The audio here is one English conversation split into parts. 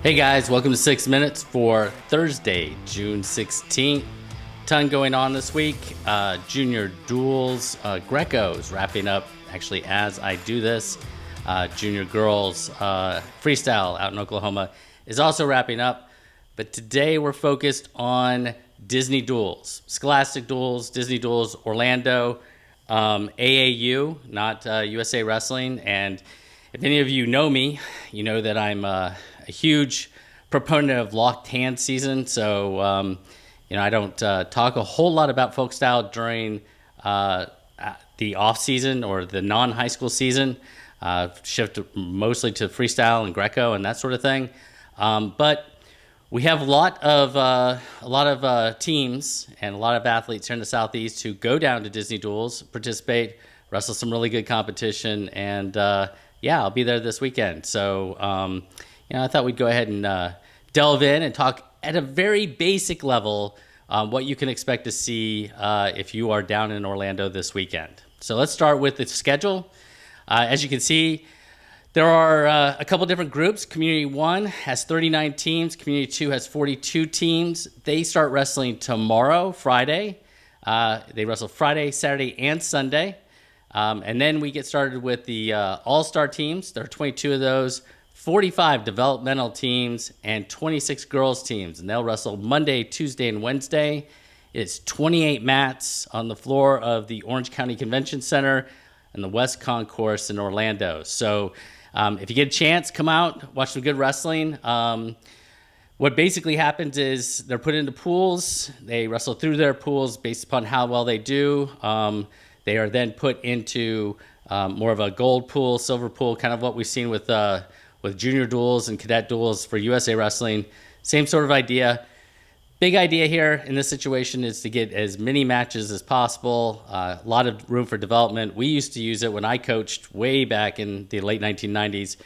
Hey guys, welcome to 6 Minutes for Thursday, June 16th. Ton going on this week. Junior duels, Greco's wrapping up actually as I do this. Junior girls freestyle out in Oklahoma is also wrapping up. But today we're focused on Disney duels, Scholastic duels, Disney duels, Orlando, AAU, not USA Wrestling. And if any of you know me, you know that I'm a huge proponent of locked hand season. So, I don't talk a whole lot about folk style during the off season or the non-high school season. Shift mostly to freestyle and Greco and that sort of thing. But we have a lot of teams and a lot of athletes here in the Southeast who go down to Disney duels, participate, wrestle some really good competition, and I'll be there this weekend. So, I thought we'd go ahead and delve in and talk at a very basic level what you can expect to see if you are down in Orlando this weekend. So let's start with the schedule. As you can see, there are a couple different groups. CommunityOne has 39 teams. CommunityTwo has 42 teams. They start wrestling tomorrow, Friday. They wrestle Friday, Saturday, and Sunday. And then we get started with the all-star teams. There are 22 of those, 45 developmental teams, and 26 girls teams. And they'll wrestle Monday, Tuesday, and Wednesday. It's 28 mats on the floor of the Orange County Convention Center and the West Concourse in Orlando. So if you get a chance, come out, watch some good wrestling. What basically happens is they're put into pools. They wrestle through their pools based upon how well they do. They are then put into more of a gold pool, silver pool, kind of what we've seen with junior duels and cadet duels for USA Wrestling. Same sort of idea. Big idea here in this situation is to get as many matches as possible. A lot of room for development. We used to use it when I coached way back in the late 1990s.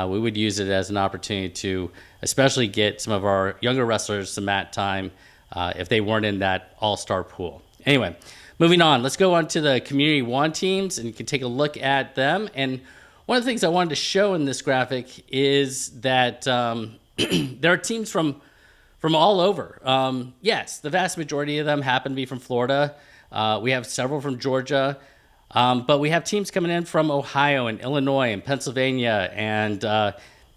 We would use it as an opportunity to especially get some of our younger wrestlers some mat time if they weren't in that all-star pool. Anyway, moving on. Let's go on to the CommunityOne teams, and you can take a look at them. And one of the things I wanted to show in this graphic is that there are teams from all over. Yes, the vast majority of them happen to be from Florida. We have several from Georgia. But we have teams coming in from Ohio and Illinois and Pennsylvania and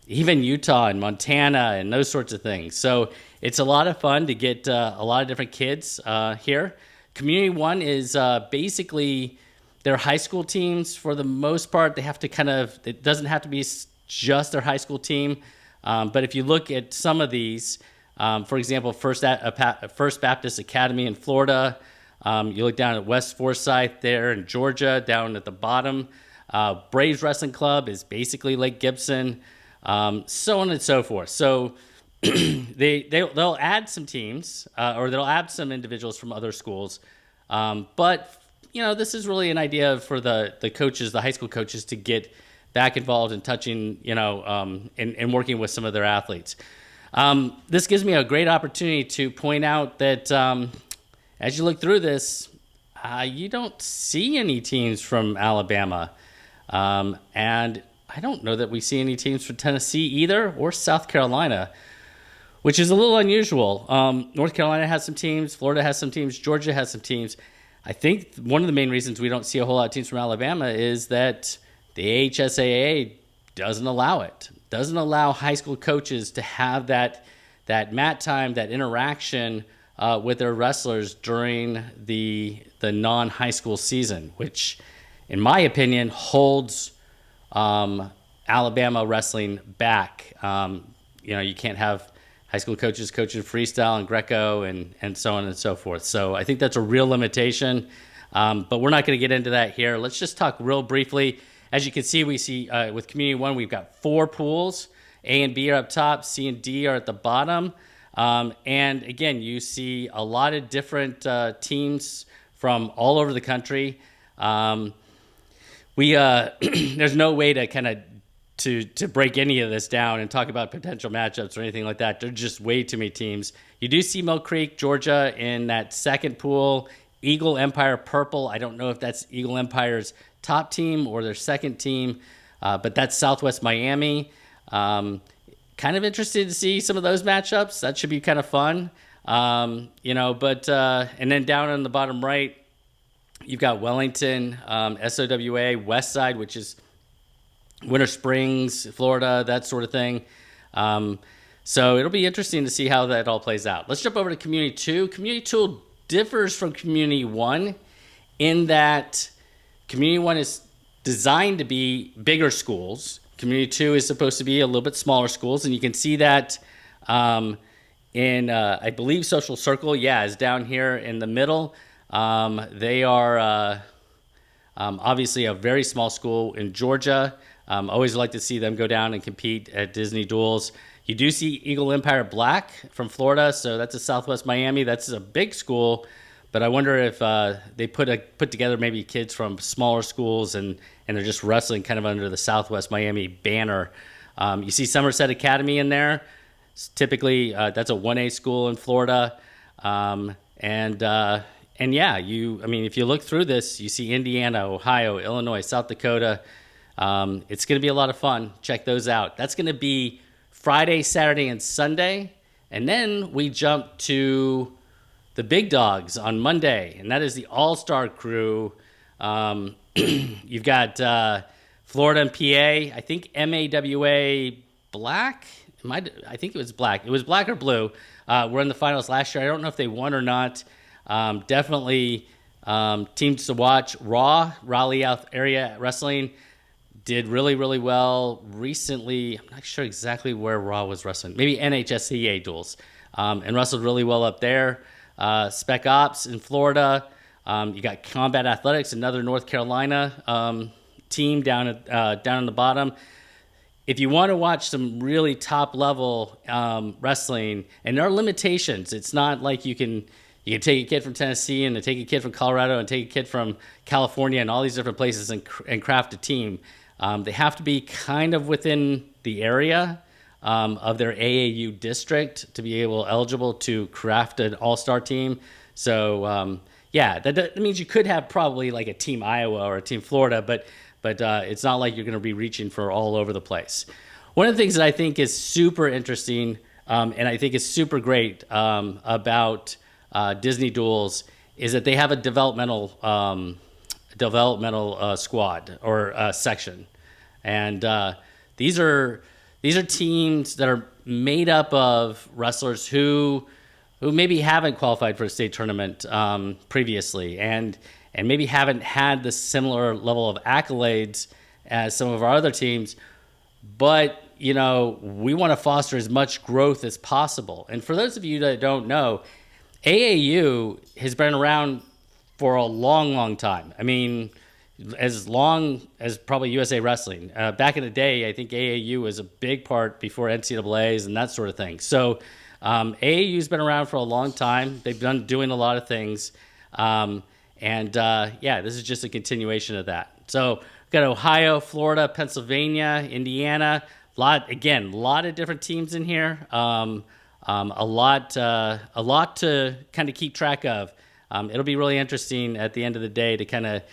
even Utah and Montana and those sorts of things. So it's a lot of fun to get a lot of different kids here. CommunityOne is basically their high school teams for the most part. They have to it doesn't have to be just their high school team. But if you look at some of these, for example, First Baptist Academy in Florida, you look down at West Forsyth there in Georgia, down at the bottom. Braves Wrestling Club is basically Lake Gibson, so on and so forth. So they'll add some teams or they'll add some individuals from other schools. But this is really an idea for the coaches, the high school coaches, to get back involved in touching, and working with some of their athletes. This gives me a great opportunity to point out that as you look through this, you don't see any teams from Alabama. And I don't know that we see any teams from Tennessee either, or South Carolina, which is a little unusual. North Carolina has some teams, Florida has some teams, Georgia has some teams. I think one of the main reasons we don't see a whole lot of teams from Alabama is that the AHSAA doesn't allow it. Doesn't allow high school coaches to have that mat time, that interaction with their wrestlers during the non-high school season, which, in my opinion, holds Alabama wrestling back. You can't have high school coaches coaching freestyle and Greco and so on and so forth. So I think that's a real limitation, but we're not going to get into that here. Let's just talk real briefly. As you can see, we see with CommunityOne, we've got 4 pools. A and B are up top, C and D are at the bottom. And again, you see a lot of different teams from all over the country. There's no way to to break any of this down and talk about potential matchups or anything like that. There are just way too many teams. You do see Mill Creek, Georgia in that second pool. Eagle Empire Purple. I don't know if that's Eagle Empire's top team or their second team, but that's Southwest Miami. kind of interested to see some of those matchups. That should be kind of fun. And then down on the bottom right, you've got Wellington, SOWA, West Side, which is Winter Springs, Florida, that sort of thing. So it'll be interesting to see how that all plays out. Let's jump over to CommunityTwo. CommunityTwo differs from CommunityOne in that CommunityOne is designed to be bigger schools. CommunityTwo is supposed to be a little bit smaller schools, and you can see that in, I believe, Social Circle, is down here in the middle. They are obviously a very small school in Georgia. Always like to see them go down and compete at Disney Duels. You do see Eagle Empire Black from Florida, so that's a Southwest Miami. That's a big school, but I wonder if they put together maybe kids from smaller schools and they're just wrestling kind of under the Southwest Miami banner. You see Somerset Academy in there. Typically, that's a 1A school in Florida. If you look through this, you see Indiana, Ohio, Illinois, South Dakota. It's going to be a lot of fun. Check those out. That's going to be Friday, Saturday, and Sunday. And then we jump to the big dogs on Monday, and that is the All-Star Crew. You've got Florida and PA. I think MAWA Black. I think it was black. It was black or blue. We're in the finals last year. I don't know if they won or not. Definitely teams to watch. Raleigh area wrestling did really, really well recently. I'm not sure exactly where Raw was wrestling. Maybe NHSCA duels. And wrestled really well up there. Spec Ops in Florida. You got Combat Athletics, another North Carolina team down on the bottom. If you want to watch some really top-level wrestling, and there are limitations. It's not like you can take a kid from Tennessee and take a kid from Colorado and take a kid from California and all these different places and craft a team. They have to be kind of within the area of their AAU district to be eligible to craft an all-star team. So, that means you could have probably like a Team Iowa or a Team Florida, but it's not like you're going to be reaching for all over the place. One of the things that I think is super interesting and I think is super great about Disney Duels is that they have a developmental squad or section, and these are teams that are made up of wrestlers who maybe haven't qualified for a state tournament previously, and maybe haven't had the similar level of accolades as some of our other teams, but we want to foster as much growth as possible. And for those of you that don't know, AAU has been around for a long, long time. I mean, as long as probably USA Wrestling. Back in the day, I think AAU was a big part before NCAAs and that sort of thing. So AAU's been around for a long time. They've been doing a lot of things. This is just a continuation of that. So we've got Ohio, Florida, Pennsylvania, Indiana. A lot of different teams in here. A lot to kind of keep track of. It'll be really interesting at the end of the day to kind of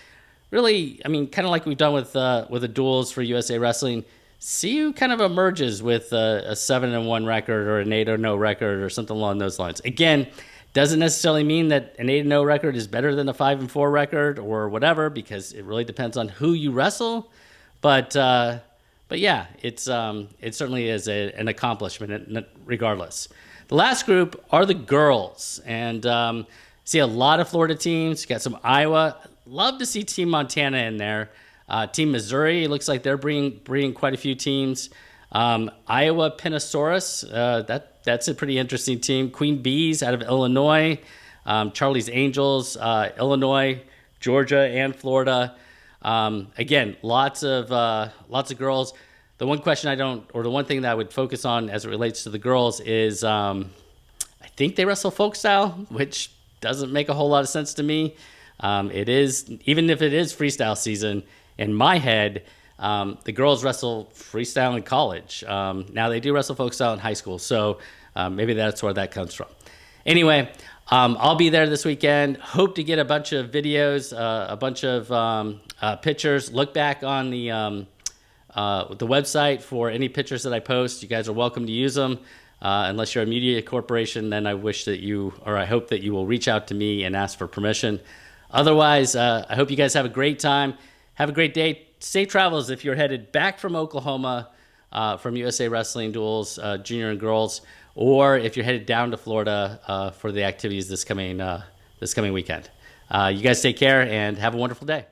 like we've done with the duels for USA Wrestling, see who kind of emerges with a 7-1 record or an 8-0 record or something along those lines. Again, doesn't necessarily mean that an 8-0 record is better than a 5-4 record or whatever, because it really depends on who you wrestle. But yeah, it certainly is an accomplishment regardless. The last group are the girls, and see a lot of Florida teams. You got some Iowa. Love to see Team Montana in there. Team Missouri, it looks like they're bringing quite a few teams. Iowa Penosaurus, that's a pretty interesting team. Queen Bees out of Illinois. Charlie's Angels, Illinois, Georgia, and Florida. Again, lots of girls. The one thing that I would focus on as it relates to the girls is I think they wrestle folk style, which doesn't make a whole lot of sense to me. It is, even if it is freestyle season, in my head, the girls wrestle freestyle in college. Now they do wrestle folk style in high school, so maybe that's where that comes from. Anyway, I'll be there this weekend. Hope to get a bunch of videos, a bunch of pictures. Look back on the the website for any pictures that I post. You guys are welcome to use them. Unless you're a media corporation, then I wish that I hope that you will reach out to me and ask for permission. Otherwise, I hope you guys have a great time. Have a great day. Safe travels if you're headed back from Oklahoma from USA Wrestling Duels, junior and girls, or if you're headed down to Florida for the activities this coming weekend. You guys take care and have a wonderful day.